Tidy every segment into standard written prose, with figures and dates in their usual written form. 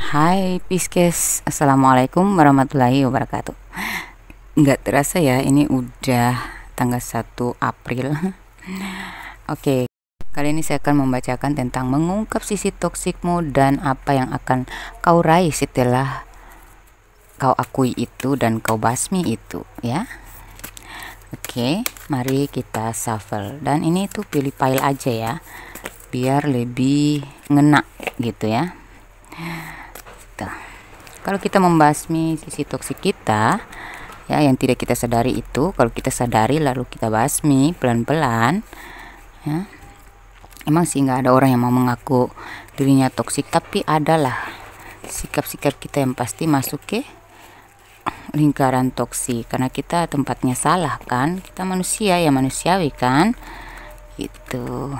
Hai Pisces, Assalamualaikum warahmatullahi wabarakatuh. Nggak terasa ya, ini udah tanggal 1 April. Oke, kali ini saya akan membacakan tentang mengungkap sisi toksikmu dan apa yang akan kau raih setelah kau akui itu dan kau basmi itu, ya. Oke, mari kita shuffle. Dan ini tuh pilih pile aja ya, biar lebih ngena gitu ya. Kalau kita membasmi sisi toksik kita ya, yang tidak kita sadari itu, kalau kita sadari lalu kita basmi pelan-pelan ya, emang sih nggak ada orang yang mau mengaku dirinya toksik, tapi adalah sikap-sikap kita yang pasti masuk ke lingkaran toksik karena kita tempatnya salah kan, kita manusia ya, manusiawi kan gitu.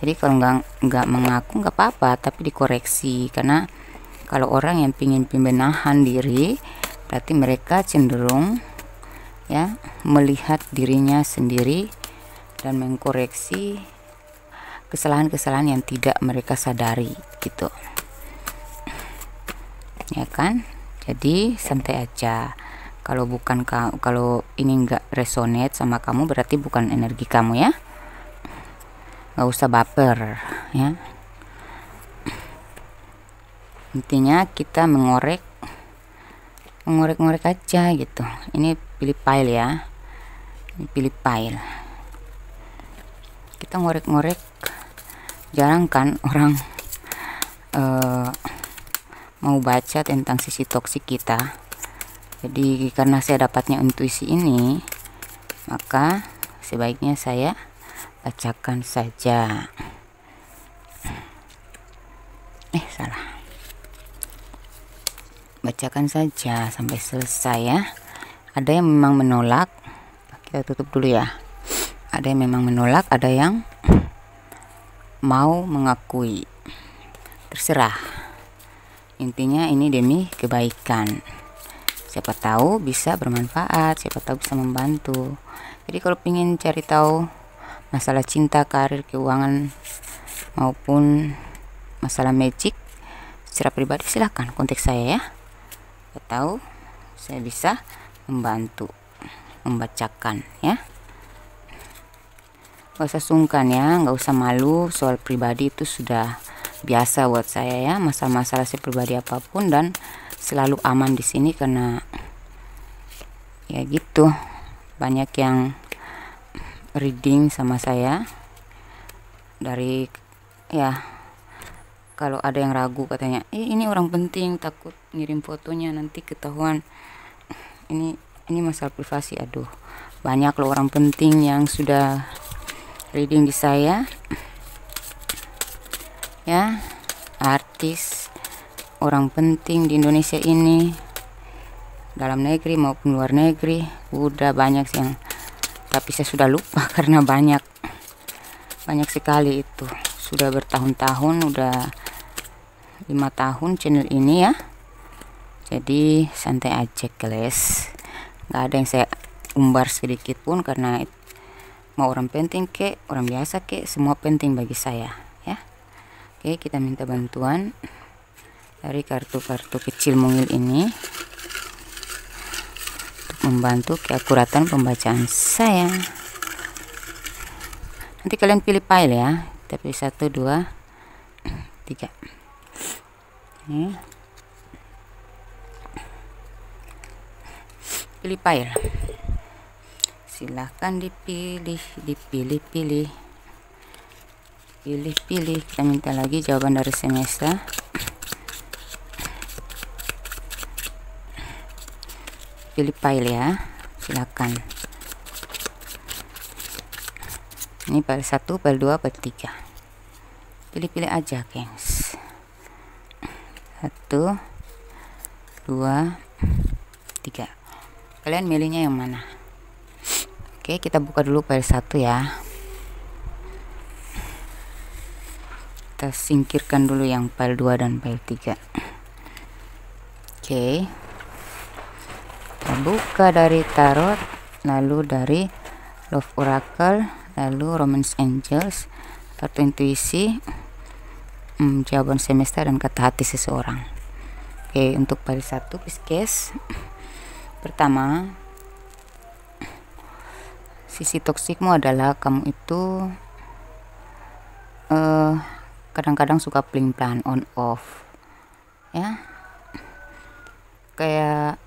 Jadi kalau nggak mengaku nggak apa-apa, tapi dikoreksi, karena kalau orang yang pingin pembenahan diri berarti mereka cenderung ya melihat dirinya sendiri dan mengkoreksi kesalahan-kesalahan yang tidak mereka sadari gitu ya kan. Jadi santai aja. Kalau ini nggak resonate sama kamu berarti bukan energi kamu ya, nggak usah baper ya. Intinya kita mengorek aja gitu. Ini pilih pile ya, ini pilih pile, kita ngorek-ngorek. Jarang kan orang mau baca tentang sisi toksik kita. Jadi karena saya dapatnya intuisi ini, maka sebaiknya saya bacakan saja. Bacakan saja sampai selesai ya. Ada yang memang menolak, kita tutup dulu ya. Ada yang memang menolak, ada yang mau mengakui, terserah. Intinya ini demi kebaikan, siapa tahu bisa bermanfaat, siapa tahu bisa membantu. Jadi kalau ingin cari tahu masalah cinta, karir, keuangan maupun masalah magic secara pribadi, silahkan kontak saya ya. Tahu saya bisa membantu membacakan ya. Gak usah sungkan ya, nggak usah malu, soal pribadi itu sudah biasa buat saya ya. Masalah-masalah saya pribadi apapun dan selalu aman di sini karena ya gitu, banyak yang reading sama saya dari ya. Kalau ada yang ragu katanya, ini orang penting, takut ngirim fotonya nanti ketahuan ini masalah privasi. Aduh, banyak loh orang penting yang sudah reading di saya ya, artis, orang penting di Indonesia ini, dalam negeri maupun luar negeri, udah banyak yang, tapi saya sudah lupa karena banyak sekali itu. Sudah bertahun-tahun, udah 5 tahun channel ini ya. Jadi santai aja guys, nggak ada yang saya umbar sedikit pun, karena mau orang penting ke orang biasa ke, semua penting bagi saya ya. Oke, kita minta bantuan dari kartu-kartu kecil mungil ini untuk membantu keakuratan pembacaan saya. Nanti kalian pilih pile ya, tapi 1, 2, 3. Pilih pile, silahkan dipilih. Kita minta lagi jawaban dari semesta. Pilih pile ya, silakan. Ini pile 1, pile 2, pile 3. Pilih aja gengs. 1, 2, 3. Kalian milihnya yang mana? Oke, kita buka dulu pile 1 ya. Kita singkirkan dulu yang pile 2 dan pile 3. Oke, kita buka dari tarot, lalu dari love oracle, lalu romance angels, kartu intuisi, jawaban semesta dan kata hati seseorang. Oke, untuk fase 1 Pisces, pertama, sisi toksikmu adalah kamu itu kadang-kadang suka pelin-pelan, on off, ya, kayak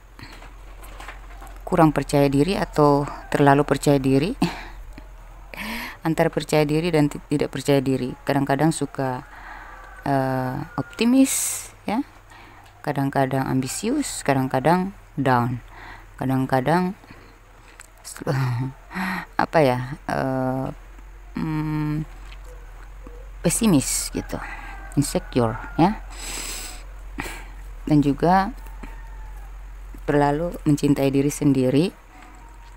kurang percaya diri atau terlalu percaya diri, antara percaya diri dan tidak percaya diri. Kadang-kadang suka optimis, ya, kadang-kadang ambisius, kadang-kadang down, kadang-kadang apa ya, pesimis gitu, insecure, ya, dan juga terlalu mencintai diri sendiri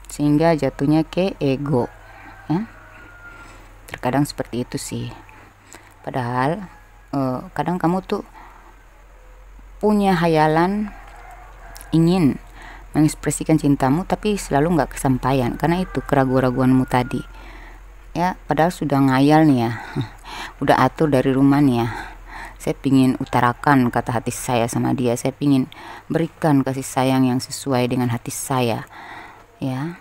sehingga jatuhnya ke ego, ya. Terkadang seperti itu sih, padahal kadang kamu tuh punya hayalan ingin mengekspresikan cintamu tapi selalu nggak kesampaian karena itu keraguan-raguanmu tadi, ya. Padahal sudah ngayal nih ya, udah atur dari rumah nih ya, saya pingin utarakan kata hati saya sama dia, saya pingin berikan kasih sayang yang sesuai dengan hati saya, ya.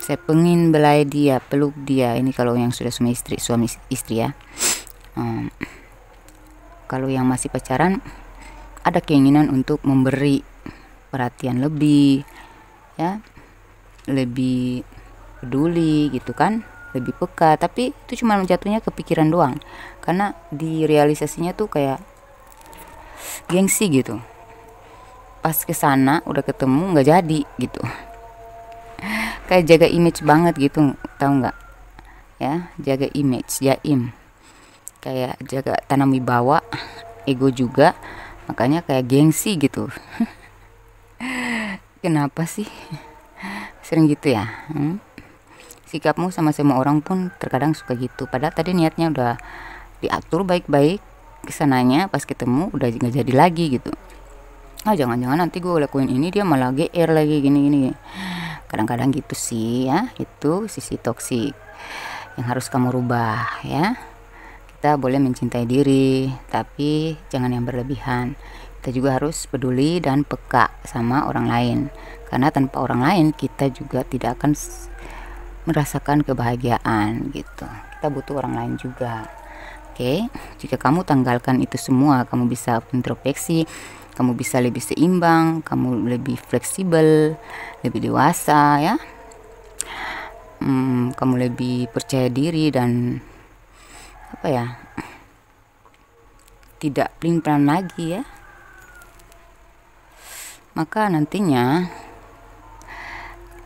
Saya pengin belai dia, peluk dia. Ini kalau yang sudah suami istri ya. Kalau yang masih pacaran ada keinginan untuk memberi perhatian lebih, ya, lebih peduli gitu kan, lebih peka. Tapi itu cuma jatuhnya kepikiran doang, karena di realisasinya tuh kayak gengsi gitu. Pas kesana udah ketemu nggak jadi gitu, kayak jaga image banget gitu, tahu nggak, ya, jaga image, jaim, kayak jaga tanam wibawa, ego juga, makanya kayak gengsi gitu. Kenapa sih sering gitu ya? Sikapmu sama semua orang pun terkadang suka gitu, padahal tadi niatnya udah diatur baik-baik, kesananya pas ketemu udah nggak jadi lagi gitu. Jangan-jangan nanti gue lakuin ini dia malah GR lagi gini-gini. Kadang-kadang gitu sih, ya. Itu sisi toksik yang harus kamu rubah, ya. Kita boleh mencintai diri, tapi jangan yang berlebihan. Kita juga harus peduli dan peka sama orang lain, karena tanpa orang lain kita juga tidak akan merasakan kebahagiaan gitu. Kita butuh orang lain juga. Oke, jika kamu tanggalkan itu semua, kamu bisa introspeksi, kamu bisa lebih seimbang, kamu lebih fleksibel, lebih dewasa, ya. Kamu lebih percaya diri dan apa ya, tidak pelin-pelan lagi, ya. Maka nantinya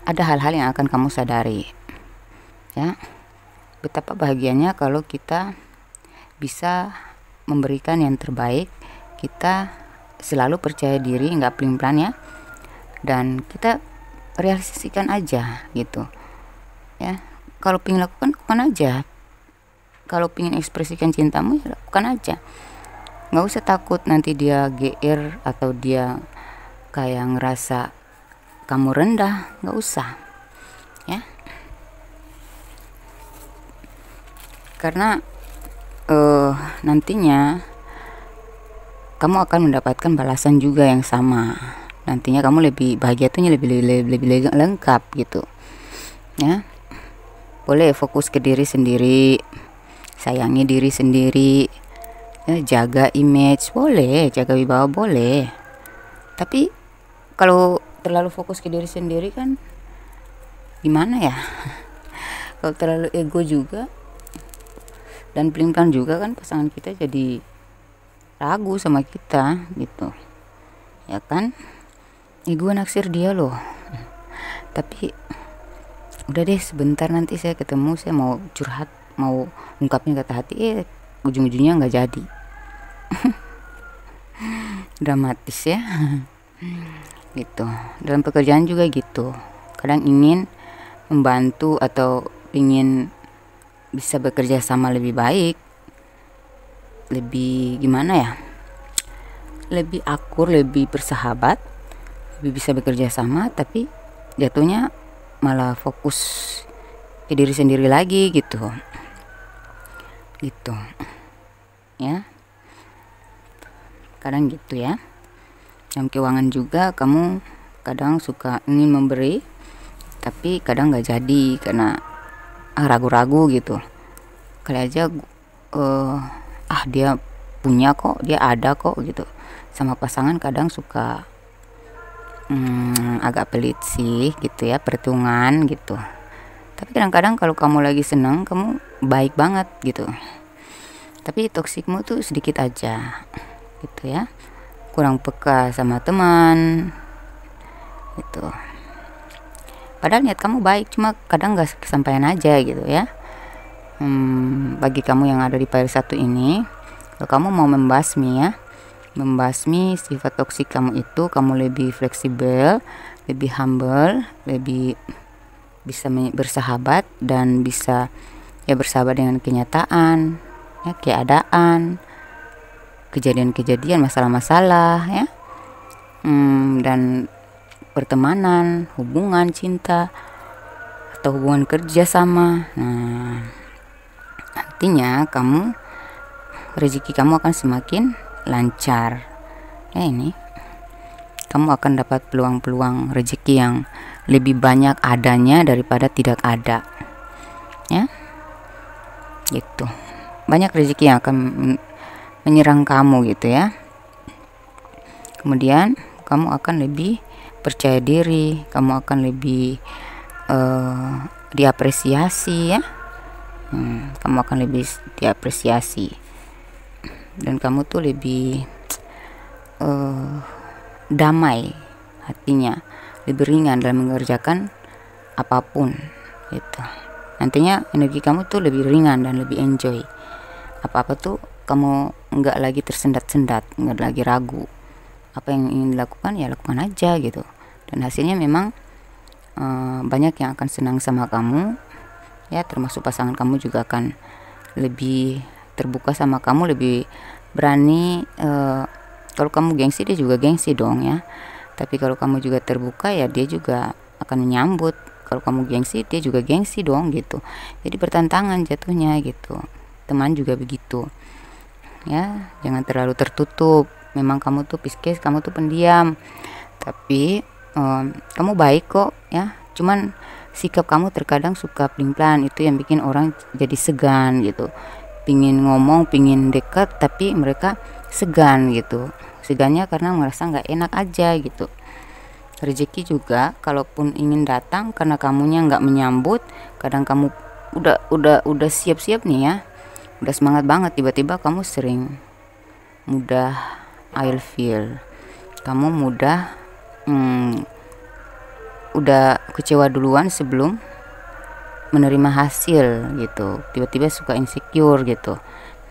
ada hal-hal yang akan kamu sadari, ya. Betapa bahagianya kalau kita bisa memberikan yang terbaik. Kita selalu percaya diri, nggak pelin-pelan, ya, dan kita realisasikan aja gitu, ya. Kalau pingin lakukan aja, kalau pingin ekspresikan cintamu ya lakukan aja, nggak usah takut nanti dia GR atau dia kayak ngerasa kamu rendah, nggak usah, ya, karena nantinya kamu akan mendapatkan balasan juga yang sama. Nantinya kamu lebih bahagia tuh lebih lengkap gitu, ya. Boleh fokus ke diri sendiri, sayangi diri sendiri, ya, jaga image boleh, jaga wibawa boleh, tapi kalau terlalu fokus ke diri sendiri kan gimana ya. Kalau terlalu ego juga dan pelin-pelan juga kan pasangan kita jadi ragu sama kita gitu, ya kan. Gue naksir dia loh, tapi udah deh sebentar nanti saya ketemu, saya mau curhat, mau ungkapnya kata hati, ujung-ujungnya nggak jadi. Dramatis, ya. Gitu. Dalam pekerjaan juga gitu, kadang ingin membantu atau ingin bisa bekerja sama lebih baik, lebih gimana ya, lebih akur, lebih bersahabat, lebih bisa bekerja sama, tapi jatuhnya malah fokus ke diri sendiri lagi gitu, ya. Kadang gitu, ya. Dalam keuangan juga kamu kadang suka ingin memberi, tapi kadang nggak jadi karena ragu-ragu gitu. Kali aja dia punya kok, dia ada kok gitu. Sama pasangan kadang suka agak pelit sih gitu ya, perhitungan gitu. Tapi kadang-kadang kalau kamu lagi senang, kamu baik banget gitu. Tapi toksikmu tuh sedikit aja gitu ya, kurang peka sama teman gitu. Padahal niat kamu baik, cuma kadang nggak kesampaian aja gitu ya. Bagi kamu yang ada di file 1 ini, kalau kamu mau membasmi sifat toksik kamu itu, kamu lebih fleksibel, lebih humble, lebih bisa bersahabat dan bisa ya bersahabat dengan kenyataan ya, keadaan, kejadian-kejadian, masalah-masalah ya, dan pertemanan, hubungan cinta atau hubungan kerja sama. Nah, nantinya rezeki kamu akan semakin lancar ya. Ini kamu akan dapat peluang-peluang rezeki yang lebih banyak adanya daripada tidak ada ya, gitu. Banyak rezeki yang akan menyerang kamu gitu ya. Kemudian kamu akan lebih percaya diri, kamu akan lebih diapresiasi ya. Kamu akan lebih diapresiasi dan kamu tuh lebih damai hatinya, lebih ringan dalam mengerjakan apapun gitu. Nantinya energi kamu tuh lebih ringan dan lebih enjoy. Apa-apa tuh kamu nggak lagi tersendat-sendat, nggak lagi ragu. Apa yang ingin dilakukan ya lakukan aja gitu. Dan hasilnya memang banyak yang akan senang sama kamu ya, termasuk pasangan kamu juga akan lebih terbuka sama kamu, lebih berani. Kalau kamu gengsi, dia juga gengsi dong ya. Tapi kalau kamu juga terbuka ya, dia juga akan menyambut. Kalau kamu gengsi, dia juga gengsi dong gitu. Jadi bertantangan jatuhnya gitu. Teman juga begitu ya, jangan terlalu tertutup. Memang kamu tuh Pisces, kamu tuh pendiam, tapi kamu baik kok ya. Cuman sikap kamu terkadang suka pelin-pelan, itu yang bikin orang jadi segan gitu. Pingin ngomong, pingin dekat, tapi mereka segan gitu. Segannya karena merasa nggak enak aja gitu. Rezeki juga kalaupun ingin datang, karena kamunya nggak menyambut, kadang kamu udah siap-siap nih ya, udah semangat banget, tiba-tiba kamu sering mudah ilfeel, kamu mudah udah kecewa duluan sebelum menerima hasil gitu, tiba-tiba suka insecure gitu.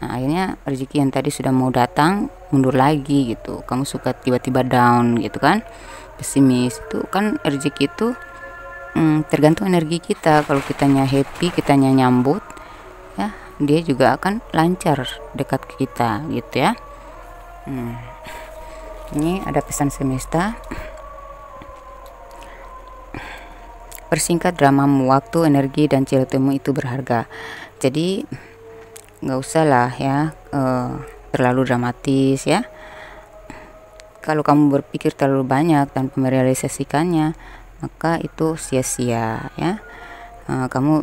Nah, akhirnya rezeki yang tadi sudah mau datang mundur lagi gitu, kamu suka tiba-tiba down gitu kan, pesimis. Itu kan rezeki itu tergantung energi kita. Kalau kitanya happy, kitanya nyambut ya, dia juga akan lancar dekat ke kita gitu ya. Ini ada pesan semesta. Persingkat dramamu, waktu, energi, dan celotemu itu berharga. Jadi nggak usah lah ya terlalu dramatis ya. Kalau kamu berpikir terlalu banyak tanpa merealisasikannya, maka itu sia-sia ya. Kamu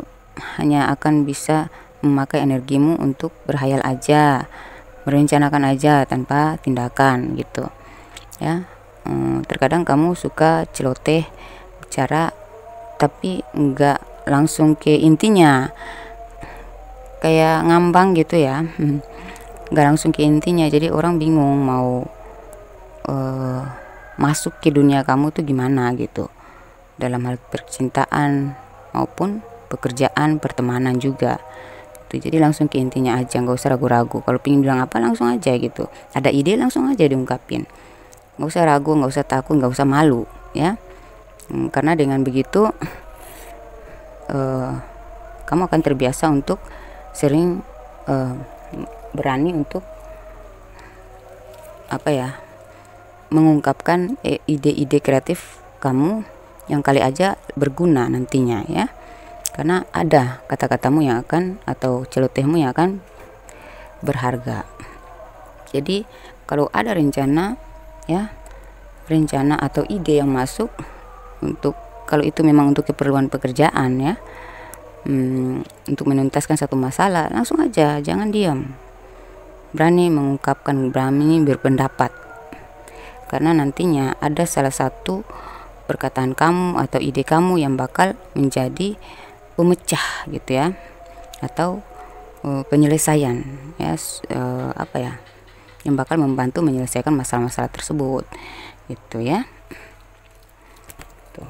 hanya akan bisa memakai energimu untuk berhayal aja, merencanakan aja tanpa tindakan gitu ya. Terkadang kamu suka celoteh bicara tapi enggak langsung ke intinya, kayak ngambang gitu ya, enggak langsung ke intinya. Jadi orang bingung mau masuk ke dunia kamu tuh gimana gitu, dalam hal percintaan maupun pekerjaan, pertemanan juga gitu. Jadi langsung ke intinya aja, nggak usah ragu-ragu. Kalau pingin bilang apa langsung aja gitu, ada ide langsung aja diungkapin, nggak usah ragu, nggak usah takut, nggak usah malu ya. Karena dengan begitu kamu akan terbiasa untuk sering berani untuk mengungkapkan ide-ide kreatif kamu yang kali aja berguna nantinya ya. Karena ada kata-katamu yang akan, atau celotehmu yang akan berharga. Jadi kalau ada rencana ya, rencana atau ide yang masuk untuk, kalau itu memang untuk keperluan pekerjaan ya, untuk menuntaskan satu masalah, langsung aja, jangan diam, berani mengungkapkan, berani berpendapat, karena nantinya ada salah satu perkataan kamu atau ide kamu yang bakal menjadi pemecah gitu ya, atau penyelesaian ya, apa ya, yang bakal membantu menyelesaikan masalah-masalah tersebut gitu ya. Tuh.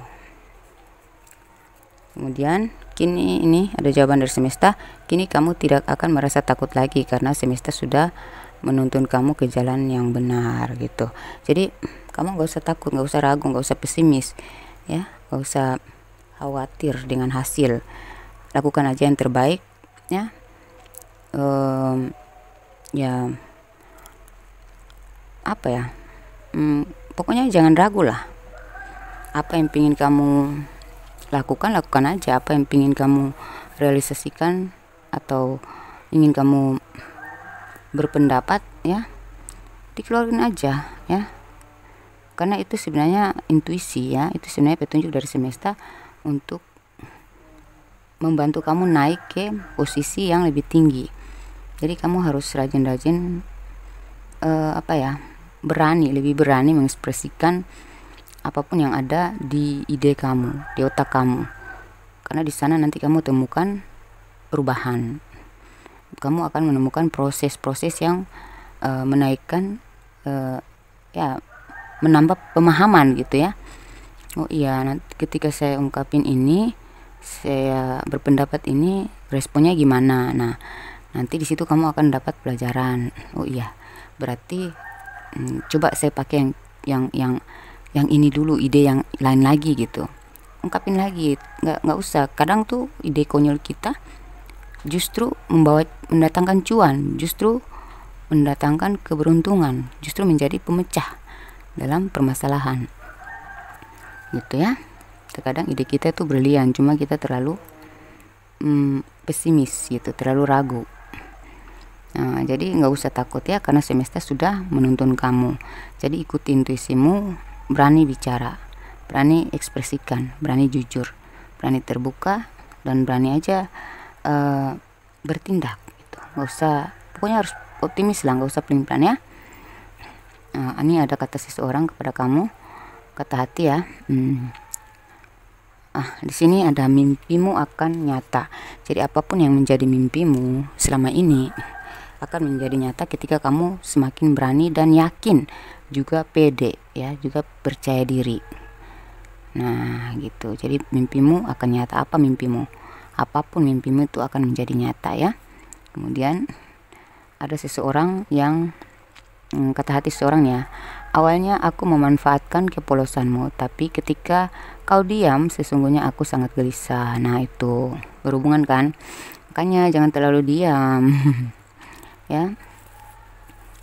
Kemudian kini ini ada jawaban dari semesta, kini kamu tidak akan merasa takut lagi karena semesta sudah menuntun kamu ke jalan yang benar gitu. Jadi kamu nggak usah takut, nggak usah ragu, nggak usah pesimis ya, nggak usah khawatir dengan hasil, lakukan aja yang terbaik ya. Ya apa ya, pokoknya jangan ragu lah, apa yang ingin kamu lakukan aja, apa yang ingin kamu realisasikan atau ingin kamu berpendapat ya, dikeluarin aja ya, karena itu sebenarnya intuisi ya, itu sebenarnya petunjuk dari semesta untuk membantu kamu naik ke posisi yang lebih tinggi. Jadi kamu harus rajin-rajin apa ya, lebih berani mengekspresikan apapun yang ada di ide kamu, di otak kamu, karena di sana nanti kamu temukan perubahan, kamu akan menemukan proses-proses yang menaikkan ya, menambah pemahaman gitu ya. Oh iya, nanti ketika saya ungkapin ini, saya berpendapat ini, responnya gimana. Nah, nanti di situ kamu akan dapat pelajaran. Oh iya, berarti coba saya pakai yang ini dulu, ide yang lain lagi gitu. Ungkapin lagi, nggak usah. Kadang tuh ide konyol kita justru mendatangkan cuan, justru mendatangkan keberuntungan, justru menjadi pemecah dalam permasalahan gitu ya. Terkadang ide kita tuh brilian, cuma kita terlalu pesimis gitu, terlalu ragu. Nah, jadi nggak usah takut ya, karena semesta sudah menuntun kamu. Jadi ikuti intuisimu, berani bicara, berani ekspresikan, berani jujur, berani terbuka, dan berani aja bertindak gitu. Nggak usah, pokoknya harus optimis lah, nggak usah pelin-pelan ya. Ini ada kata seseorang kepada kamu, kata hati ya. Di sini ada mimpimu akan nyata. Jadi apapun yang menjadi mimpimu selama ini akan menjadi nyata ketika kamu semakin berani dan yakin, juga pede ya, juga percaya diri. Nah gitu, jadi mimpimu akan nyata. Apa mimpimu? Apapun mimpimu itu akan menjadi nyata ya. Kemudian ada seseorang yang kata hati seseorang ya, awalnya aku memanfaatkan kepolosanmu, tapi ketika kau diam sesungguhnya aku sangat gelisah. Nah itu berhubungan kan, makanya jangan terlalu diam ya.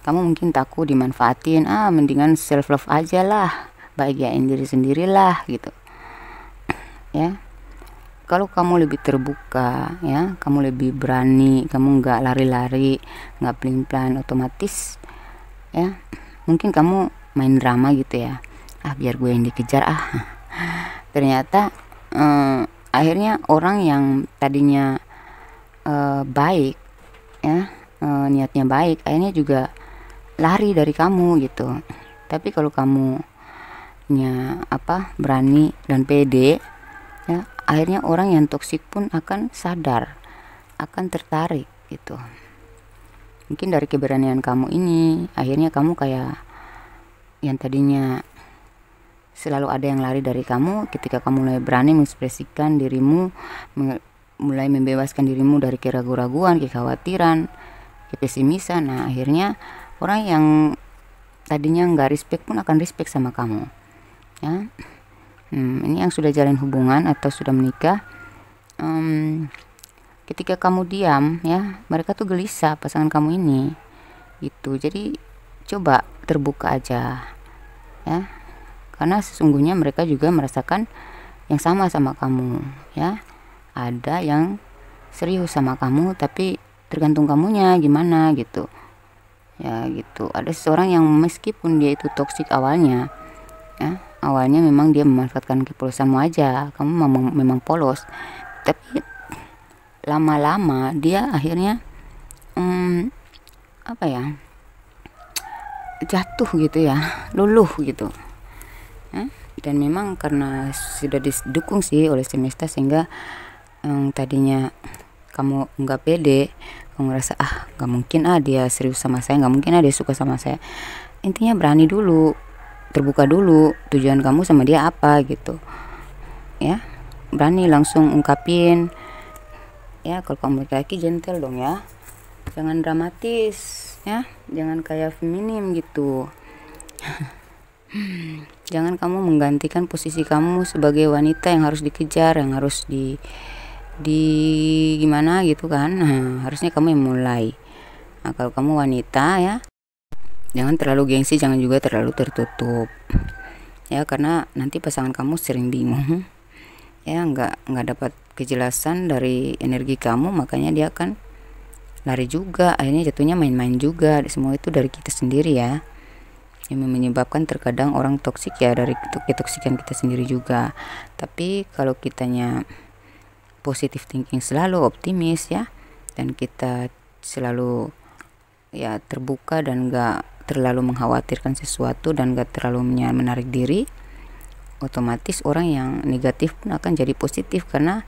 Kamu mungkin takut dimanfaatin, mendingan self love aja lah, bahagiain diri sendirilah gitu ya. Kalau kamu lebih terbuka ya, kamu lebih berani, kamu nggak lari-lari, nggak pelin-pelan, otomatis ya, mungkin kamu main drama gitu ya, biar gue yang dikejar ternyata akhirnya orang yang tadinya baik ya, niatnya baik, akhirnya juga lari dari kamu gitu. Tapi kalau kamu berani dan pede ya, akhirnya orang yang toksik pun akan sadar, akan tertarik gitu. Mungkin dari keberanian kamu ini, akhirnya kamu kayak yang tadinya selalu ada yang lari dari kamu, ketika kamu mulai berani mengekspresikan dirimu, mulai membebaskan dirimu dari keraguan-raguan, kekhawatiran, kepesimisan. Nah akhirnya orang yang tadinya nggak respect pun akan respect sama kamu ya. Ini yang sudah jalin hubungan atau sudah menikah, ketika kamu diam ya, mereka tuh gelisah, pasangan kamu ini gitu. Jadi coba terbuka aja ya, karena sesungguhnya mereka juga merasakan yang sama kamu ya. Ada yang serius sama kamu, tapi tergantung kamunya gimana gitu ya gitu. Ada seseorang yang meskipun dia itu toksik awalnya, ya. Awalnya memang dia memanfaatkan kepolosanmu aja, kamu memang polos, tapi lama-lama dia akhirnya apa ya, jatuh gitu ya, luluh gitu ya. Dan memang karena sudah didukung sih oleh semesta, sehingga yang tadinya kamu nggak pede, kamu ngerasa nggak mungkin dia serius sama saya, nggak mungkin dia suka sama saya. Intinya berani dulu, terbuka dulu tujuan kamu sama dia apa gitu ya, berani langsung ungkapin ya. Kalau kamu laki-laki gentle dong ya, jangan dramatis ya, jangan kayak feminim gitu. Jangan kamu menggantikan posisi kamu sebagai wanita yang harus dikejar, yang harus di gimana gitu kan. Harusnya kamu yang mulai. Nah, kalau kamu wanita ya, jangan terlalu gengsi, jangan juga terlalu tertutup ya, karena nanti pasangan kamu sering bingung ya, nggak dapat kejelasan dari energi kamu, makanya dia akan lari juga, akhirnya jatuhnya main-main juga. Semua itu dari kita sendiri ya, yang menyebabkan terkadang orang toksik ya, dari ketoksikan kita sendiri juga. Tapi kalau kitanya positive thinking, selalu optimis ya, dan kita selalu ya terbuka dan gak terlalu mengkhawatirkan sesuatu dan gak terlalu menarik diri, otomatis orang yang negatif pun akan jadi positif karena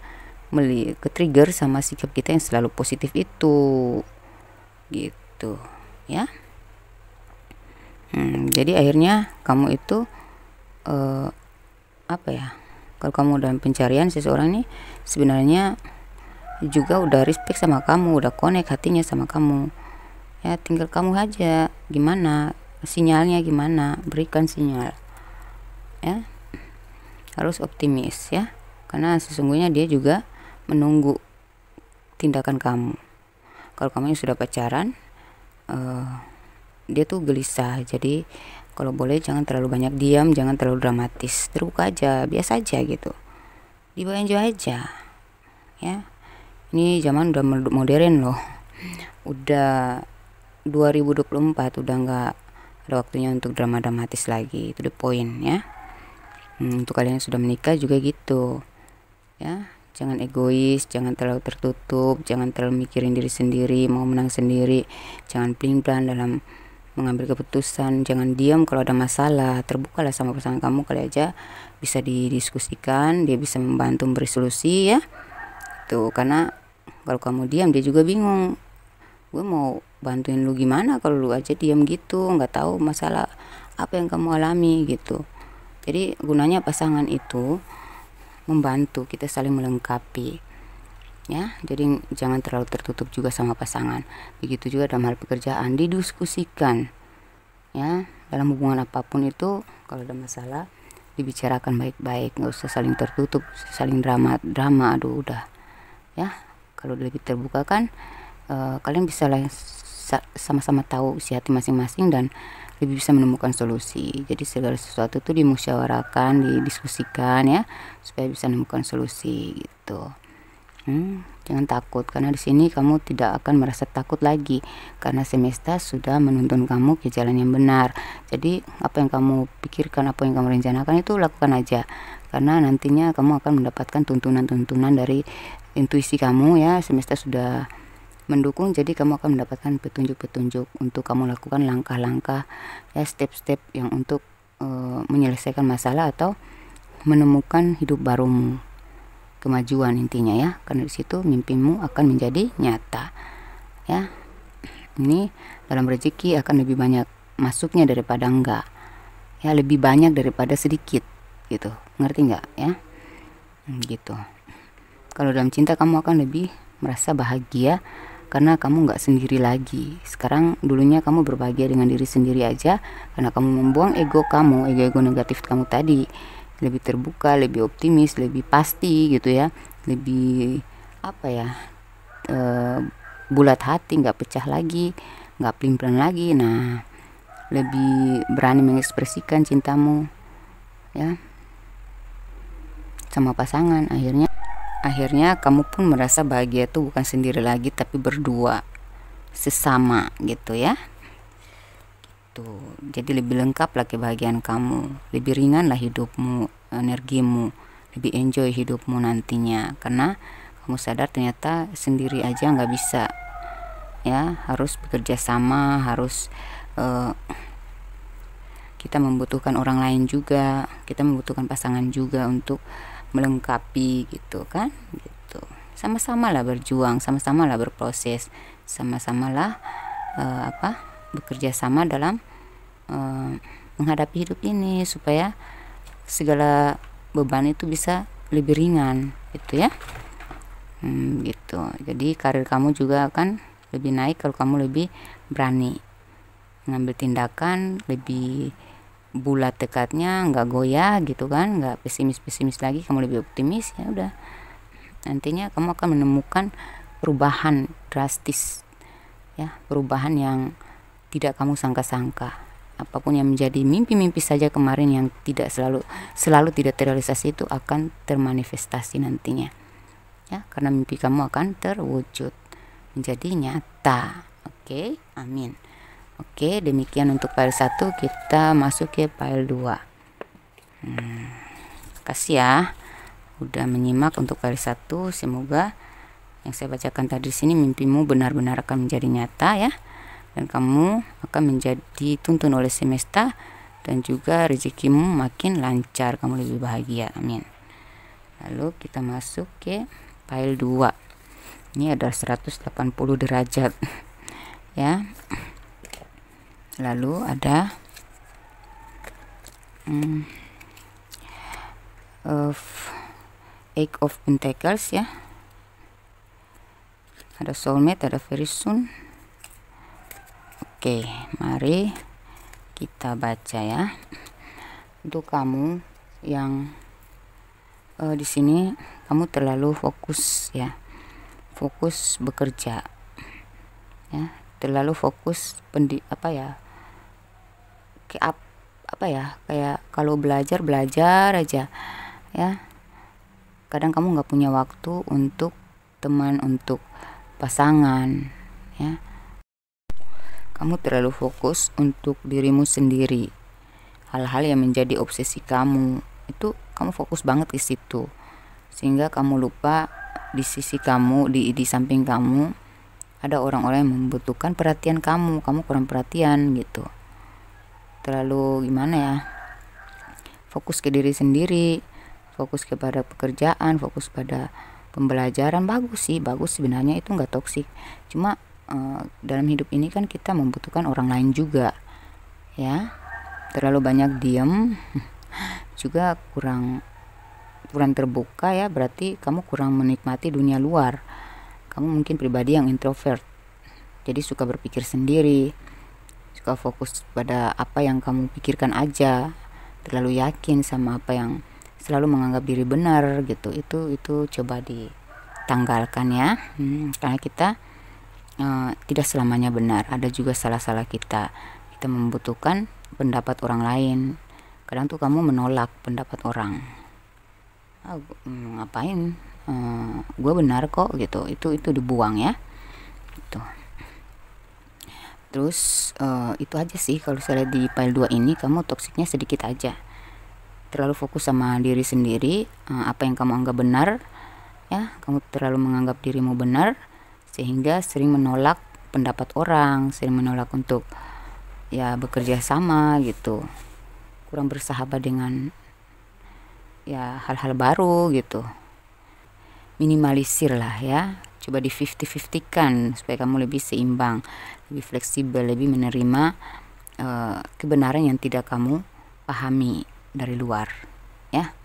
ke-trigger sama sikap kita yang selalu positif itu gitu ya. Jadi akhirnya kamu itu apa ya, kalau kamu dalam pencarian seseorang ini sebenarnya juga udah respect sama kamu, udah connect hatinya sama kamu ya, tinggal kamu aja gimana sinyalnya, gimana berikan sinyal ya. Harus optimis ya, karena sesungguhnya dia juga menunggu tindakan kamu. Kalau kamu yang sudah pacaran, dia tuh gelisah, jadi kalau boleh jangan terlalu banyak diam, jangan terlalu dramatis, terbuka aja, biasa aja gitu, dibawa enjoy aja ya. Ini zaman udah modern loh, udah 2024, udah nggak ada waktunya untuk drama-dramatis lagi, itu the point ya. Untuk kalian yang sudah menikah juga gitu ya, jangan egois, jangan terlalu tertutup, jangan terlalu mikirin diri sendiri, mau menang sendiri, jangan pelin-pelan dalam mengambil keputusan, jangan diam kalau ada masalah, terbukalah sama pasangan kamu, kali aja bisa didiskusikan, dia bisa membantu memberi solusi ya tuh. Karena kalau kamu diam, dia juga bingung, gue mau bantuin lu gimana kalau lu aja diam gitu, nggak tahu masalah apa yang kamu alami gitu. Jadi gunanya pasangan itu membantu, kita saling melengkapi ya. Jadi jangan terlalu tertutup juga sama pasangan. Begitu juga dalam hal pekerjaan, didiskusikan ya. Dalam hubungan apapun itu, kalau ada masalah dibicarakan baik-baik, nggak usah saling tertutup, saling drama, aduh udah ya. Kalau lebih terbuka kan kalian bisa sama-sama tahu isi hati masing-masing dan lebih bisa menemukan solusi. Jadi segala sesuatu itu dimusyawarahkan, didiskusikan ya, supaya bisa menemukan solusi gitu. Jangan takut, karena di sini kamu tidak akan merasa takut lagi, karena semesta sudah menuntun kamu ke jalan yang benar. Jadi apa yang kamu pikirkan, apa yang kamu rencanakan itu lakukan aja, karena nantinya kamu akan mendapatkan tuntunan-tuntunan dari intuisi kamu ya. Semesta sudah mendukung, jadi kamu akan mendapatkan petunjuk-petunjuk untuk kamu lakukan langkah-langkah ya, step-step yang untuk menyelesaikan masalah atau menemukan hidup barumu, kemajuan intinya ya. Karena di situ mimpimu akan menjadi nyata ya. Ini dalam rezeki akan lebih banyak masuknya daripada enggak ya, lebih banyak daripada sedikit gitu, ngerti nggak ya gitu. Kalau dalam cinta kamu akan lebih merasa bahagia karena kamu nggak sendiri lagi. Sekarang dulunya kamu berbahagia dengan diri sendiri aja, karena kamu membuang ego kamu, ego negatif kamu tadi, lebih terbuka, lebih optimis, lebih pasti gitu ya, lebih apa ya, bulat hati, nggak pecah lagi, nggak pelin-pelan lagi. Nah, lebih berani mengekspresikan cintamu ya sama pasangan. Akhirnya kamu pun merasa bahagia tuh bukan sendiri lagi, tapi berdua, sesama gitu ya. gitu. Jadi lebih lengkap lah kebahagiaan kamu, lebih ringan lah hidupmu, energimu, lebih enjoy hidupmu nantinya, karena kamu sadar ternyata sendiri aja nggak bisa ya, harus bekerja sama, harus kita membutuhkan orang lain juga, kita membutuhkan pasangan juga untuk melengkapi gitu kan, gitu. Sama-sama lah berjuang, sama-sama lah berproses, sama-sama lah bekerja sama dalam menghadapi hidup ini supaya segala beban itu bisa lebih ringan gitu ya. Gitu. Jadi karir kamu juga akan lebih naik kalau kamu lebih berani mengambil tindakan, lebih bulat tekadnya, nggak goyah gitu kan, nggak pesimis lagi, kamu lebih optimis. Ya udah, nantinya kamu akan menemukan perubahan drastis ya, perubahan yang tidak kamu sangka-sangka. Apapun yang menjadi mimpi-mimpi saja kemarin yang tidak selalu tidak terrealisasi, itu akan termanifestasi nantinya ya, karena mimpi kamu akan terwujud menjadi nyata. Oke, amin. Oke, demikian untuk file 1. Kita masuk ke file 2. Kasih ya udah menyimak untuk file 1. Semoga yang saya bacakan tadi di sini mimpimu benar-benar akan menjadi nyata ya, dan kamu akan menjadi tuntun oleh semesta, dan juga rezekimu makin lancar, kamu lebih bahagia. Amin. Lalu kita masuk ke file 2. Ini ada 180 derajat ya. Lalu ada Eight of Pentacles ya. Ada soulmate, ada very soon. Oke, mari kita baca ya. Untuk kamu yang di sini kamu terlalu fokus ya, fokus bekerja ya, terlalu fokus kayak kalau belajar aja ya. Kadang kamu nggak punya waktu untuk teman, untuk pasangan ya. Kamu terlalu fokus untuk dirimu sendiri, hal-hal yang menjadi obsesi kamu itu kamu fokus banget di situ, sehingga kamu lupa di sisi kamu, di samping kamu ada orang-orang yang membutuhkan perhatian kamu kurang perhatian gitu. Terlalu gimana ya, fokus ke diri sendiri, fokus kepada pekerjaan, fokus pada pembelajaran. Bagus sebenarnya, itu nggak toksik. Cuma dalam hidup ini kan kita membutuhkan orang lain juga ya. Terlalu banyak diam juga kurang terbuka ya, berarti kamu kurang menikmati dunia luar. Kamu mungkin pribadi yang introvert, jadi suka berpikir sendiri, suka fokus pada apa yang kamu pikirkan aja, terlalu yakin sama apa yang selalu menganggap diri benar gitu. Itu coba ditanggalkan ya. Karena kita tidak selamanya benar, ada juga salah-salah kita membutuhkan pendapat orang lain. Kadang tuh kamu menolak pendapat orang, ngapain, gue benar kok gitu. Itu dibuang ya gitu. Terus itu aja sih kalau saya lihat di file 2 ini. Kamu toksiknya sedikit aja, terlalu fokus sama diri sendiri, apa yang kamu anggap benar ya. Kamu terlalu menganggap dirimu benar, sehingga sering menolak pendapat orang, sering menolak untuk ya bekerja sama gitu, kurang bersahabat dengan ya hal-hal baru gitu. Minimalisir lah ya, coba di 50-50 kan supaya kamu lebih seimbang, lebih fleksibel, lebih menerima kebenaran yang tidak kamu pahami dari luar ya.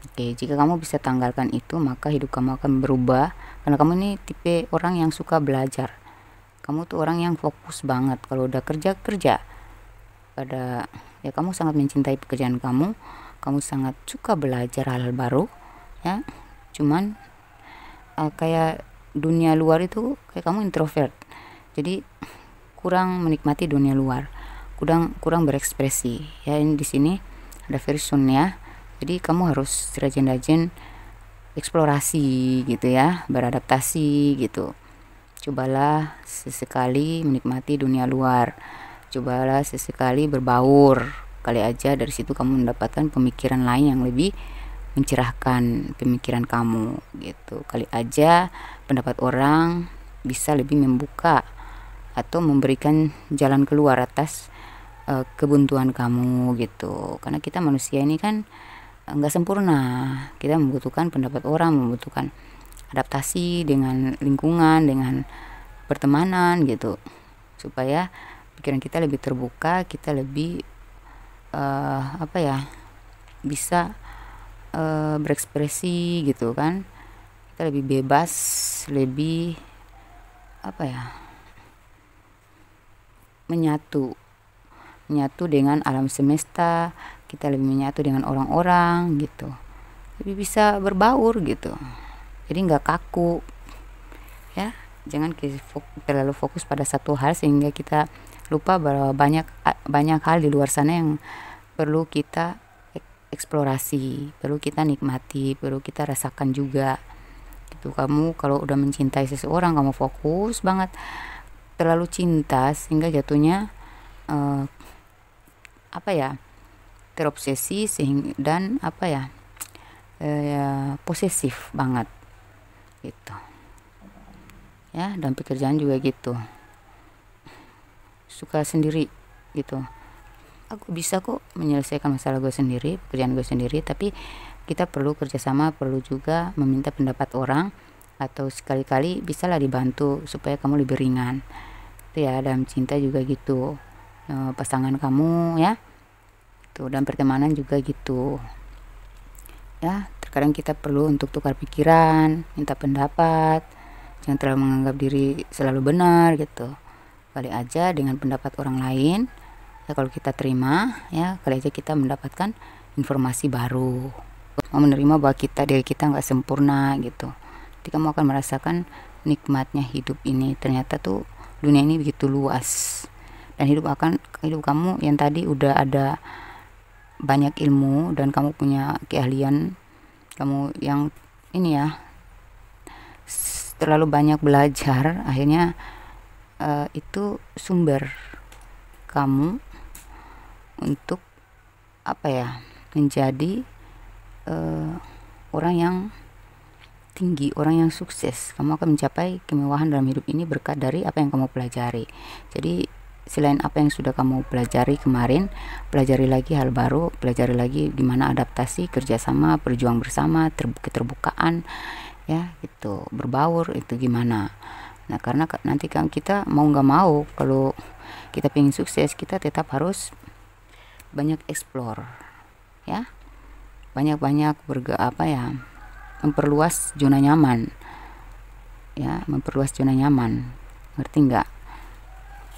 Oke, jika kamu bisa tanggalkan itu, maka hidup kamu akan berubah, karena kamu ini tipe orang yang suka belajar. Kamu tuh orang yang fokus banget, kalau udah kerja pada ya, kamu sangat mencintai pekerjaan kamu sangat suka belajar hal-hal baru ya. Cuman kayak dunia luar itu, kayak kamu introvert, jadi kurang menikmati dunia luar, kurang berekspresi ya. Ini di sini ada version ya, jadi kamu harus rajin-rajin eksplorasi gitu ya, beradaptasi gitu. Cobalah sesekali menikmati dunia luar, Cobalah sesekali berbaur, kali aja dari situ kamu mendapatkan pemikiran lain yang lebih mencerahkan pemikiran kamu gitu. Kali aja pendapat orang bisa lebih membuka atau memberikan jalan keluar atas kebuntuan kamu gitu. Karena kita manusia ini kan nggak sempurna, kita membutuhkan pendapat orang, membutuhkan adaptasi dengan lingkungan, dengan pertemanan gitu, supaya pikiran kita lebih terbuka, kita lebih bisa berekspresi gitu kan, kita lebih bebas, lebih menyatu dengan alam semesta, kita lebih menyatu dengan orang-orang gitu, lebih bisa berbaur gitu, jadi nggak kaku ya. Jangan terlalu fokus pada satu hal sehingga kita lupa bahwa banyak hal di luar sana yang perlu kita eksplorasi, perlu kita nikmati, perlu kita rasakan juga gitu. Kamu kalau udah mencintai seseorang, kamu fokus banget, terlalu cinta sehingga jatuhnya terobsesi dan posesif banget gitu ya. Dan pekerjaan juga gitu, suka sendiri gitu, aku bisa kok menyelesaikan masalah gue sendiri, pekerjaan gue sendiri. Tapi kita perlu kerjasama, perlu juga meminta pendapat orang, atau sekali-kali bisalah dibantu supaya kamu lebih ringan itu ya. Dalam cinta juga gitu, pasangan kamu ya tuh, dan pertemanan juga gitu ya. Terkadang kita perlu untuk tukar pikiran, minta pendapat, jangan terlalu menganggap diri selalu benar gitu. Kali aja dengan pendapat orang lain ya, kalau kita terima ya, kali aja kita mendapatkan informasi baru, mau menerima bahwa diri kita nggak sempurna gitu. Jadi kamu akan merasakan nikmatnya hidup ini, ternyata tuh dunia ini begitu luas, dan hidup kamu yang tadi udah ada banyak ilmu dan kamu punya keahlian, kamu yang ini ya terlalu banyak belajar, akhirnya itu sumber kamu untuk menjadi orang yang tinggi, orang yang sukses. Kamu akan mencapai kemewahan dalam hidup ini berkat dari apa yang kamu pelajari. Jadi selain apa yang sudah kamu pelajari kemarin, pelajari lagi hal baru, pelajari lagi gimana adaptasi, kerjasama, berjuang bersama, keterbukaan ya gitu, berbaur itu gimana. Nah karena nanti kan kita mau nggak mau, kalau kita pengen sukses, kita tetap harus banyak explore ya, banyak memperluas zona nyaman ya, memperluas zona nyaman, ngerti nggak?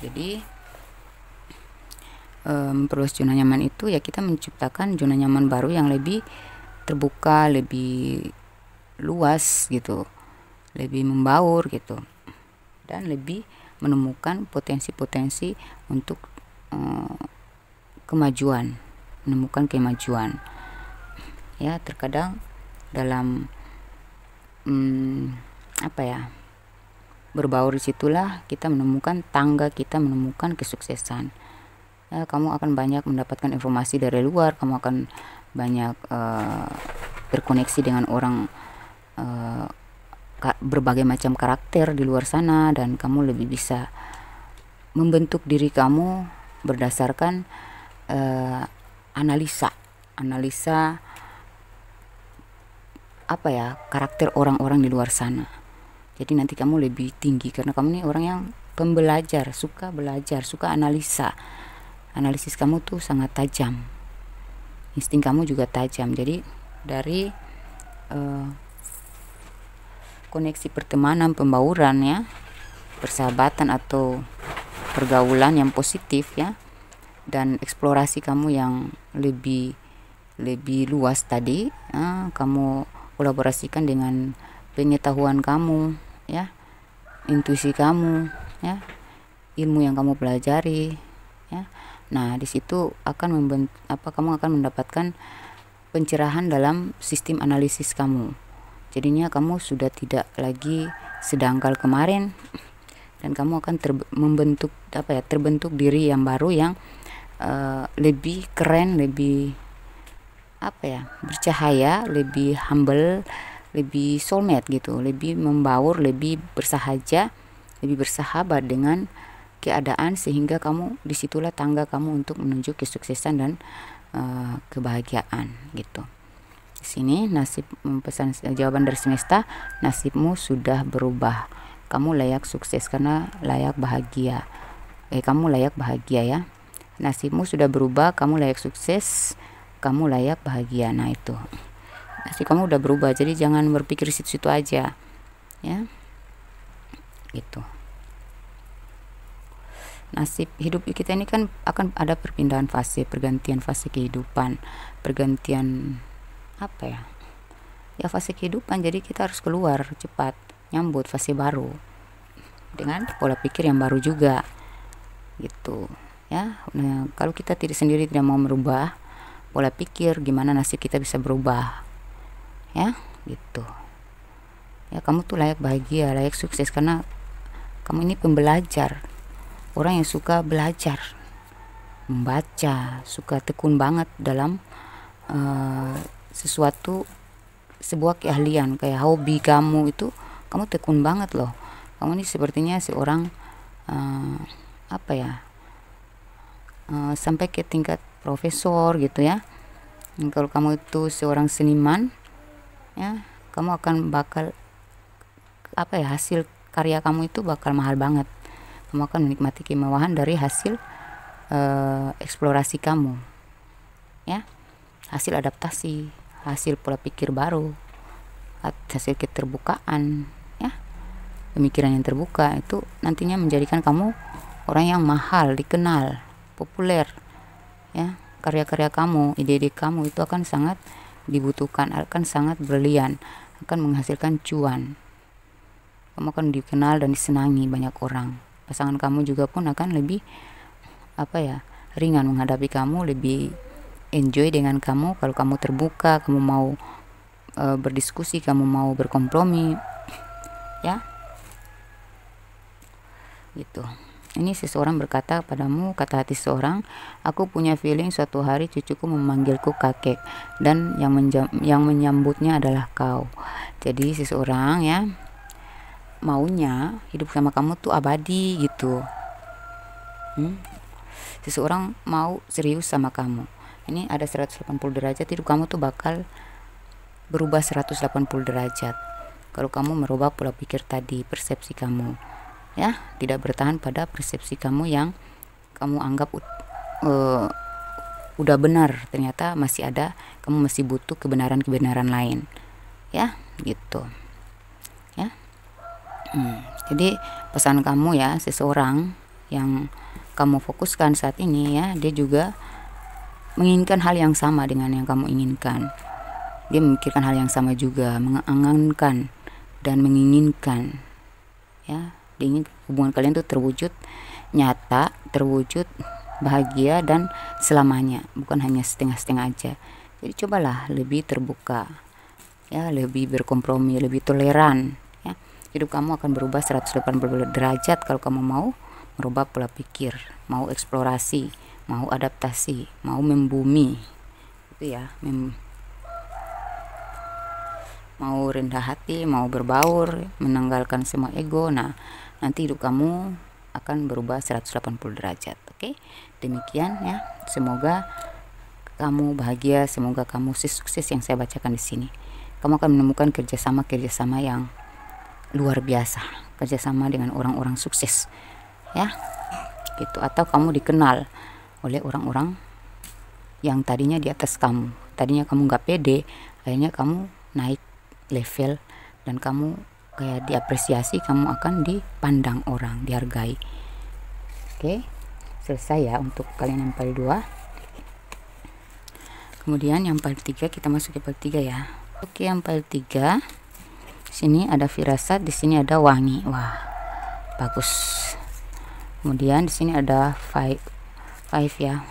Jadi memperluas zona nyaman itu ya, kita menciptakan zona nyaman baru yang lebih terbuka, lebih luas gitu, lebih membaur gitu, dan lebih menemukan potensi-potensi untuk kemajuan, menemukan kemajuan ya. Terkadang dalam berbaur disitulah kita menemukan tangga, kita menemukan kesuksesan ya. Kamu akan banyak mendapatkan informasi dari luar, kamu akan banyak terkoneksi dengan orang berbagai macam karakter di luar sana, dan kamu lebih bisa membentuk diri kamu berdasarkan analisa karakter orang-orang di luar sana. Jadi nanti kamu lebih tinggi karena kamu nih orang yang pembelajar, suka belajar, suka analisis kamu tuh sangat tajam, insting kamu juga tajam. Jadi dari koneksi pertemanan, pembauran ya, persahabatan atau pergaulan yang positif ya, dan eksplorasi kamu yang lebih luas tadi, kamu kolaborasikan dengan pengetahuan kamu ya, intuisi kamu ya, ilmu yang kamu pelajari ya. Nah di situ kamu akan mendapatkan pencerahan dalam sistem analisis kamu. Jadinya kamu sudah tidak lagi sedangkal kemarin, dan kamu akan membentuk terbentuk diri yang baru yang lebih keren, lebih bercahaya, lebih humble, lebih soulmate gitu, lebih membaur, lebih bersahaja, lebih bersahabat dengan keadaan, sehingga kamu disitulah tangga kamu untuk menuju kesuksesan dan kebahagiaan gitu. Di sini nasib pesan jawaban dari semesta, nasibmu sudah berubah. Kamu layak sukses karena layak bahagia. Kamu layak bahagia ya. Nasibmu sudah berubah, kamu layak sukses, kamu layak bahagia. Nah itu. Nasib kamu udah berubah, jadi jangan berpikir situ-situ aja. Ya. Gitu. Nasib hidup kita ini kan akan ada perpindahan fase, pergantian fase kehidupan, pergantian fase kehidupan. Jadi kita harus keluar cepat, nyambut fase baru dengan pola pikir yang baru juga gitu ya. Nah, kalau kita sendiri tidak mau merubah pola pikir, gimana nasib kita bisa berubah ya gitu ya. Kamu tuh layak bahagia, layak sukses karena kamu ini pembelajar, orang yang suka belajar, membaca, suka tekun banget dalam sebuah keahlian, kayak hobi kamu itu kamu tekun banget loh. Kamu ini sepertinya seorang sampai ke tingkat profesor gitu ya. Dan kalau kamu itu seorang seniman ya, kamu akan bakal hasil karya kamu itu bakal mahal banget. Kamu akan menikmati kemewahan dari hasil eksplorasi kamu ya, hasil adaptasi, hasil pola pikir baru, hasil keterbukaan ya, pemikiran yang terbuka itu nantinya menjadikan kamu orang yang mahal, dikenal, populer ya. Karya-karya kamu, ide-ide kamu itu akan sangat dibutuhkan, akan sangat brilian, akan menghasilkan cuan. Kamu akan dikenal dan disenangi banyak orang. Pasangan kamu juga pun akan lebih ringan menghadapi kamu, lebih enjoy dengan kamu kalau kamu terbuka, kamu mau berdiskusi, kamu mau berkompromi ya gitu. Ini seseorang berkata padamu, kata hati seorang, aku punya feeling suatu hari cucuku memanggilku kakek, dan yang menyambutnya adalah kau. Jadi seseorang ya maunya hidup sama kamu tuh abadi gitu. Seseorang mau serius sama kamu. Ini ada 180 derajat, hidup kamu tuh bakal berubah 180 derajat kalau kamu merubah pola pikir tadi, persepsi kamu ya, tidak bertahan pada persepsi kamu yang kamu anggap udah benar, ternyata masih ada, kamu masih butuh kebenaran-kebenaran lain ya gitu ya. Jadi pesan kamu ya, seseorang yang kamu fokuskan saat ini ya, dia juga menginginkan hal yang sama dengan yang kamu inginkan. Dia memikirkan hal yang sama juga, mengangankan dan menginginkan ya. Dia ingin hubungan kalian tuh terwujud nyata, terwujud bahagia dan selamanya, bukan hanya setengah-setengah aja. Jadi cobalah lebih terbuka ya, lebih berkompromi, lebih toleran ya. Hidup kamu akan berubah 180 derajat kalau kamu mau merubah pola pikir, mau eksplorasi, mau adaptasi, mau membumi itu ya, mau rendah hati, mau berbaur, menanggalkan semua ego. Nah, nanti hidup kamu akan berubah 180 derajat. Oke, demikian ya. Semoga kamu bahagia, semoga kamu sukses yang saya bacakan di sini. Kamu akan menemukan kerjasama yang luar biasa, kerjasama dengan orang-orang sukses ya gitu. Atau kamu dikenal oleh orang-orang yang tadinya di atas kamu, tadinya kamu nggak pede, akhirnya kamu naik level dan kamu kayak diapresiasi, kamu akan dipandang orang, dihargai. Oke, selesai ya untuk kalian yang part 2. Kemudian yang part 3 kita masuk ke part 3 ya. Oke, yang part 3 sini ada firasat, di sini ada wangi. Wah, bagus. Kemudian di sini ada 5 ya.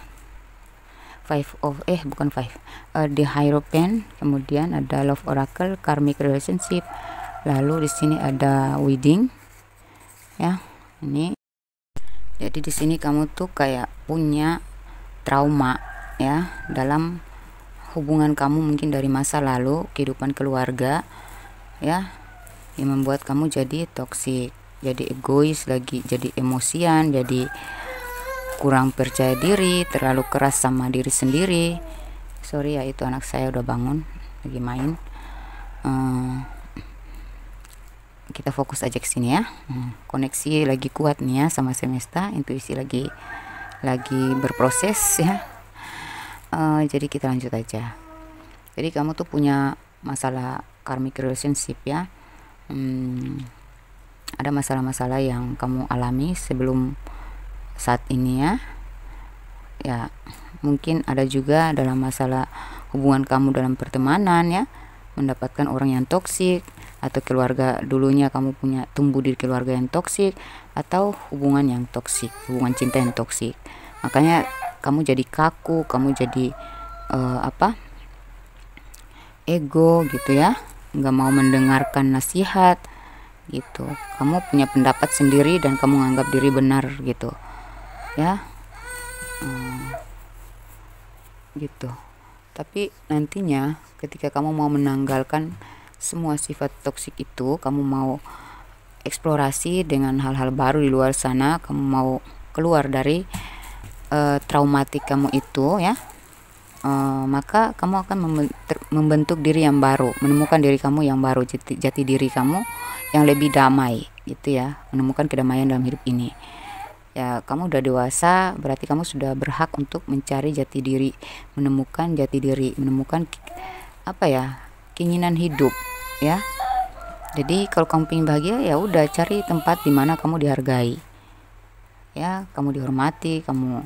5 of bukan 5. The Hierophant, kemudian ada Love Oracle, Karmic Relationship. Lalu di sini ada Wedding ya, Ini jadi di sini kamu tuh kayak punya trauma ya dalam hubungan kamu, mungkin dari masa lalu, kehidupan keluarga ya, yang membuat kamu jadi toksik, jadi egois lagi, jadi emosian, jadi kurang percaya diri, terlalu keras sama diri sendiri. Sorry ya, itu anak saya udah bangun lagi main. Kita fokus aja ke sini ya. Koneksi lagi kuat nih ya sama semesta, intuisi lagi berproses ya. Jadi kita lanjut aja. Jadi kamu tuh punya masalah karmic relationship ya. Ada masalah-masalah yang kamu alami sebelum saat ini ya. Ya, mungkin ada juga dalam masalah hubungan kamu dalam pertemanan ya, mendapatkan orang yang toksik, atau keluarga dulunya kamu punya tumbuh di keluarga yang toksik, atau hubungan yang toksik, hubungan cinta yang toksik. Makanya kamu jadi kaku, kamu jadi ego gitu ya, nggak mau mendengarkan nasihat gitu. Kamu punya pendapat sendiri dan kamu menganggap diri benar gitu ya. Gitu. Tapi nantinya ketika kamu mau menanggalkan semua sifat toksik itu, kamu mau eksplorasi dengan hal-hal baru di luar sana, kamu mau keluar dari traumatik kamu itu ya, maka kamu akan membentuk diri yang baru, menemukan diri kamu yang baru, jati diri kamu yang lebih damai gitu ya, menemukan kedamaian dalam hidup ini. Ya, kamu udah dewasa, berarti kamu sudah berhak untuk mencari jati diri, menemukan jati diri, menemukan keinginan hidup ya. Jadi kalau kamu ingin bahagia, ya udah cari tempat di mana kamu dihargai ya, kamu dihormati, kamu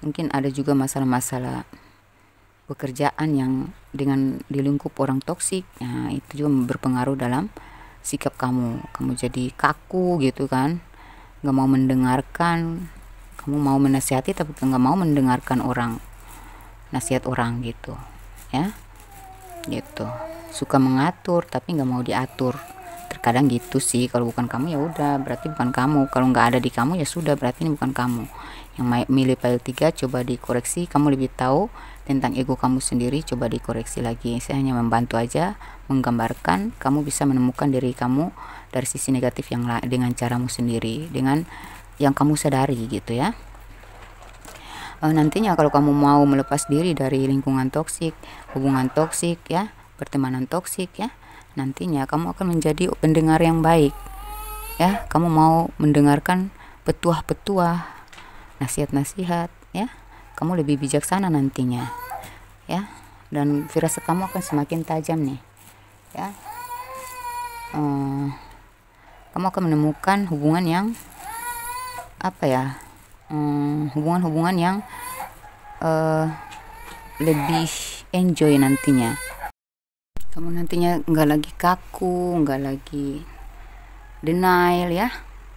mungkin ada juga masalah-masalah pekerjaan yang dengan di lingkup orang toksik. Nah, itu juga berpengaruh dalam sikap kamu jadi kaku gitu kan, nggak mau mendengarkan, kamu mau menasihati tapi nggak mau mendengarkan nasihat orang gitu ya, gitu. Suka mengatur tapi nggak mau diatur, terkadang gitu sih. Kalau bukan kamu ya udah berarti bukan kamu, kalau nggak ada di kamu ya sudah berarti ini bukan kamu. Yang milih file 3 coba dikoreksi, kamu lebih tahu tentang ego kamu sendiri, coba dikoreksi lagi. Saya hanya membantu aja, menggambarkan kamu bisa menemukan diri kamu dari sisi negatif yang dengan caramu sendiri, dengan yang kamu sadari gitu ya. Nantinya kalau kamu mau melepas diri dari lingkungan toksik, hubungan toksik ya, pertemanan toksik ya, nantinya kamu akan menjadi pendengar yang baik ya. Kamu mau mendengarkan petuah-petuah, nasihat-nasihat ya, kamu lebih bijaksana nantinya ya, dan firasat kamu akan semakin tajam nih ya. Kamu akan menemukan hubungan yang hubungan-hubungan yang lebih enjoy nantinya. Kamu nantinya nggak lagi kaku, nggak lagi denial ya.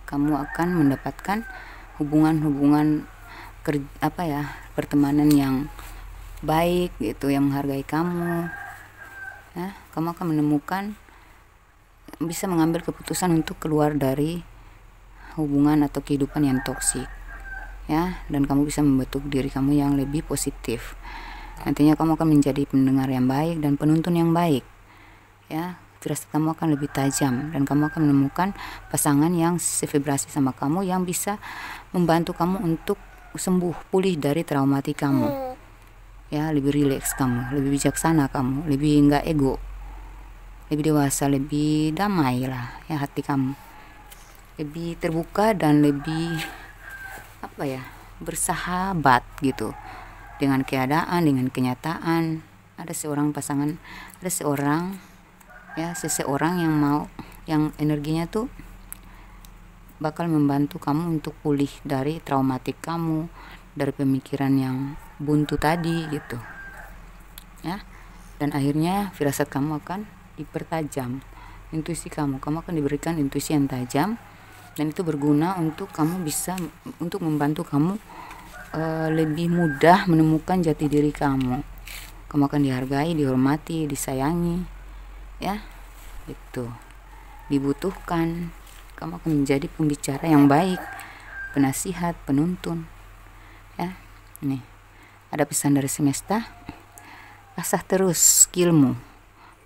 Kamu akan mendapatkan hubungan-hubungan pertemanan yang baik gitu, yang menghargai kamu ya. Kamu akan menemukan, bisa mengambil keputusan untuk keluar dari hubungan atau kehidupan yang toksik ya, dan kamu bisa membentuk diri kamu yang lebih positif. Nantinya kamu akan menjadi pendengar yang baik dan penuntun yang baik ya. Firasat kamu akan lebih tajam dan kamu akan menemukan pasangan yang sevibrasi sama kamu, yang bisa membantu kamu untuk sembuh, pulih dari traumatik kamu ya. Lebih rileks kamu, lebih bijaksana kamu, lebih enggak ego, lebih dewasa, lebih damai lah ya. Hati kamu lebih terbuka dan lebih bersahabat gitu dengan keadaan, dengan kenyataan. Ada seorang pasangan, ada seseorang yang energinya tuh bakal membantu kamu untuk pulih dari traumatik kamu, dari pemikiran yang buntu tadi gitu ya. Dan akhirnya firasat kamu akan dipertajam, intuisi kamu akan diberikan intuisi yang tajam, dan itu berguna untuk kamu bisa untuk membantu kamu lebih mudah menemukan jati diri kamu. Kamu akan dihargai, dihormati, disayangi ya, itu dibutuhkan kamu akan menjadi pembicara yang baik, penasihat, penuntun. Ya, ini ada pesan dari semesta. Asah terus skillmu.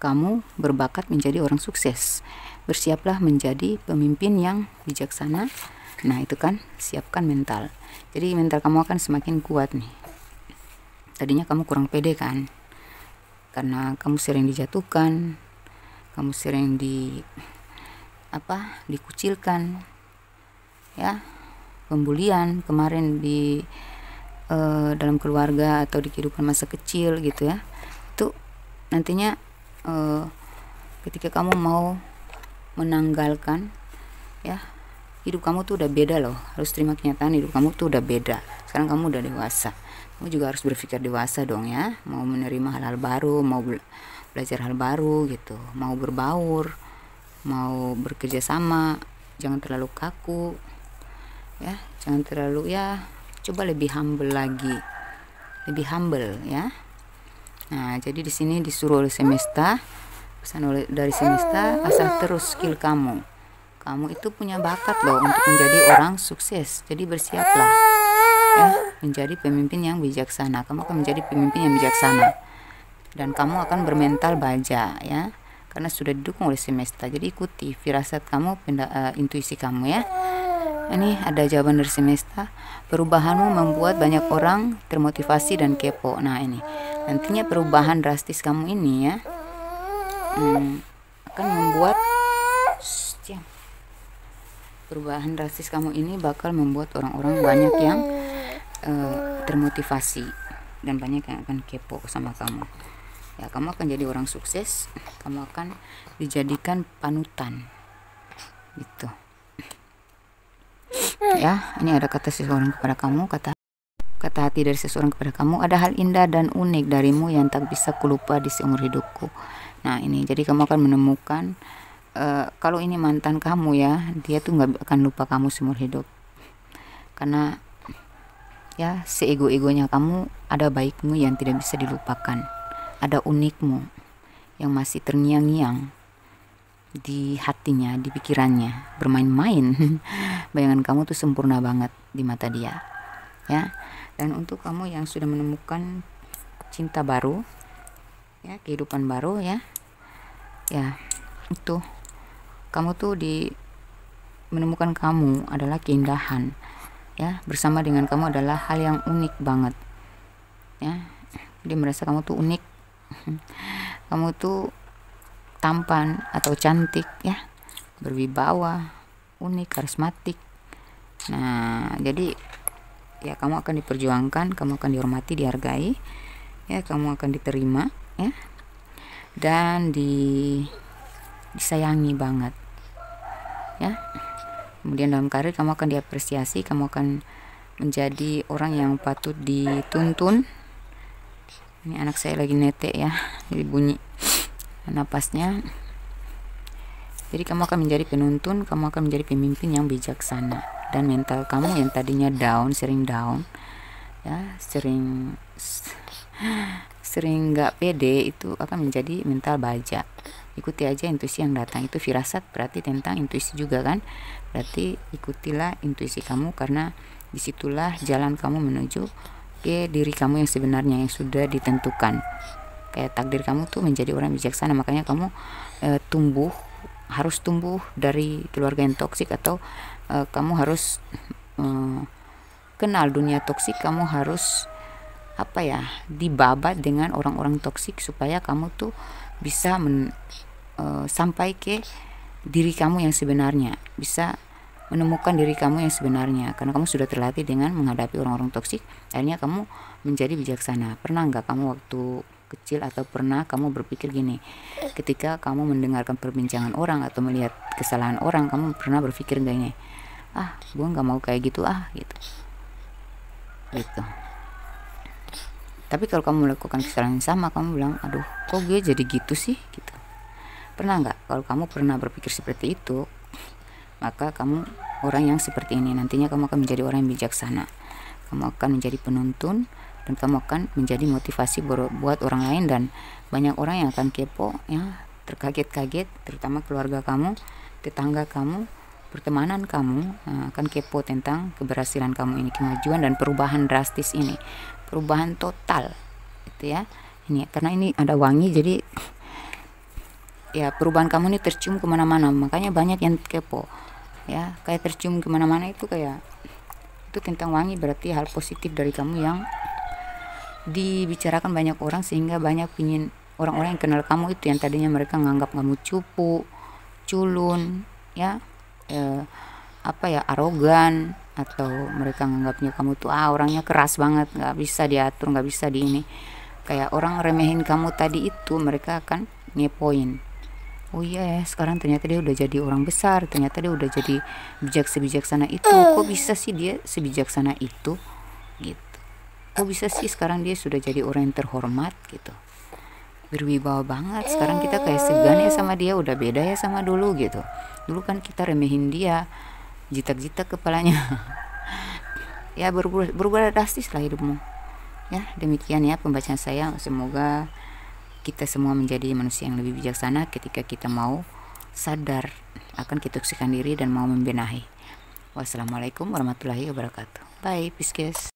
Kamu berbakat menjadi orang sukses. Bersiaplah menjadi pemimpin yang bijaksana. Nah, itu kan, siapkan mental. Jadi mental kamu akan semakin kuat nih. Tadinya kamu kurang pede kan? Karena kamu sering dijatuhkan, kamu sering dikucilkan. Ya, pembulian kemarin di dalam keluarga atau di kehidupan masa kecil gitu ya. Itu nantinya ketika kamu mau menanggalkan, ya, hidup kamu tuh udah beda loh. Harus terima kenyataan, hidup kamu tuh udah beda. Sekarang kamu udah dewasa, kamu juga harus berpikir dewasa dong ya. Mau menerima hal-hal baru, mau belajar hal baru gitu, mau berbaur, mau bekerja sama. Jangan terlalu kaku ya, jangan terlalu, ya, coba lebih humble lagi, lebih humble ya. Nah, jadi di sini disuruh oleh semesta, pesan dari semesta, asah terus skill kamu. Kamu itu punya bakat loh untuk menjadi orang sukses. Jadi bersiaplah ya menjadi pemimpin yang bijaksana. Kamu akan menjadi pemimpin yang bijaksana. Dan kamu akan bermental baja ya. Karena sudah didukung oleh semesta. Jadi ikuti firasat kamu, intuisi kamu ya. Ini ada jawaban dari semesta. Perubahanmu membuat banyak orang termotivasi dan kepo. Nah, ini nantinya perubahan drastis kamu ini ya akan membuat perubahan drastis kamu ini bakal membuat orang-orang banyak yang termotivasi dan banyak yang akan kepo sama kamu. Ya, kamu akan jadi orang sukses, kamu akan dijadikan panutan gitu. Ya, ini ada kata seseorang kepada kamu, kata hati dari seseorang kepada kamu. Ada hal indah dan unik darimu yang tak bisa kulupa di seumur hidupku. Nah, ini jadi kamu akan menemukan kalau ini mantan kamu ya, dia tuh nggak akan lupa kamu seumur hidup. Karena ya, seego-egonya kamu, ada baikmu yang tidak bisa dilupakan, ada unikmu yang masih terngiang-ngiang di hatinya, di pikirannya, bermain-main. Bayangan kamu tuh sempurna banget di mata dia ya. Dan untuk kamu yang sudah menemukan cinta baru ya, kehidupan baru ya, itu kamu tuh menemukan kamu adalah keindahan ya, bersama dengan kamu adalah hal yang unik banget ya. Dia merasa kamu tuh unik, kamu tuh tampan atau cantik ya, berwibawa, unik, karismatik. Nah, jadi ya, kamu akan diperjuangkan, kamu akan dihormati, dihargai ya, kamu akan diterima ya, dan disayangi banget ya. Kemudian dalam karir kamu akan diapresiasi, kamu akan menjadi orang yang patut dituntun. Ini anak saya lagi netek ya, jadi bunyi napasnya. Jadi kamu akan menjadi penuntun, kamu akan menjadi pemimpin yang bijaksana. Dan mental kamu yang tadinya sering down ya, sering nggak pede, itu akan menjadi mental baja. Ikuti aja intuisi yang datang. Itu firasat berarti tentang intuisi juga kan. Berarti ikutilah intuisi kamu, karena disitulah jalan kamu menuju ke diri kamu yang sebenarnya, yang sudah ditentukan. Kayak takdir kamu tuh menjadi orang bijaksana. Makanya kamu harus tumbuh dari keluarga yang toksik, atau kamu harus kenal dunia toksik. Kamu harus dibabat dengan orang-orang toksik supaya kamu tuh bisa sampai ke diri kamu yang sebenarnya, bisa menemukan diri kamu yang sebenarnya. Karena kamu sudah terlatih dengan menghadapi orang-orang toksik, akhirnya kamu menjadi bijaksana. Pernah nggak kamu waktu kecil, atau pernah kamu berpikir gini, ketika kamu mendengarkan perbincangan orang atau melihat kesalahan orang, kamu pernah berpikir gini, gue nggak mau kayak gitu gitu. Tapi kalau kamu melakukan kesalahan yang sama, kamu bilang, aduh kok gue jadi gitu sih gitu. Pernah nggak? Kalau kamu pernah berpikir seperti itu, maka kamu orang yang seperti ini. Nantinya kamu akan menjadi orang yang bijaksana, kamu akan menjadi penuntun, dan kamu akan menjadi motivasi buat orang lain. Dan banyak orang yang akan kepo ya, terkaget-kaget, terutama keluarga kamu, tetangga kamu, pertemanan kamu akan kepo tentang keberhasilan kamu ini, kemajuan dan perubahan drastis ini, perubahan total gitu ya. Ini karena ini ada wangi, jadi ya perubahan kamu ini tercium kemana-mana, makanya banyak yang kepo ya. Kayak tercium kemana-mana itu kayak itu tentang wangi, berarti hal positif dari kamu yang dibicarakan banyak orang, sehingga banyak pingin orang-orang yang kenal kamu itu yang tadinya mereka nganggap kamu cupu, culun ya, arogan, atau mereka nganggapnya kamu tuh orangnya keras banget, nggak bisa diatur, nggak bisa di ini, kayak orang remehin kamu tadi itu, mereka akan ngepoin, oh iya ya, sekarang ternyata dia udah jadi orang besar, ternyata dia udah jadi sebijaksana itu, kok bisa sih dia sebijaksana itu gitu, kok bisa sih sekarang dia sudah jadi orang yang terhormat gitu, berwibawa banget. Sekarang kita kayak segan ya sama dia, udah beda ya sama dulu gitu. Dulu kan kita remehin dia, jitak-jitak kepalanya. Ya berubah drastis lah hidupmu. Ya demikian ya pembacaan saya, semoga kita semua menjadi manusia yang lebih bijaksana ketika kita mau sadar akan ketoksikan diri dan mau membenahi. Wassalamualaikum warahmatullahi wabarakatuh. Bye, peace guys.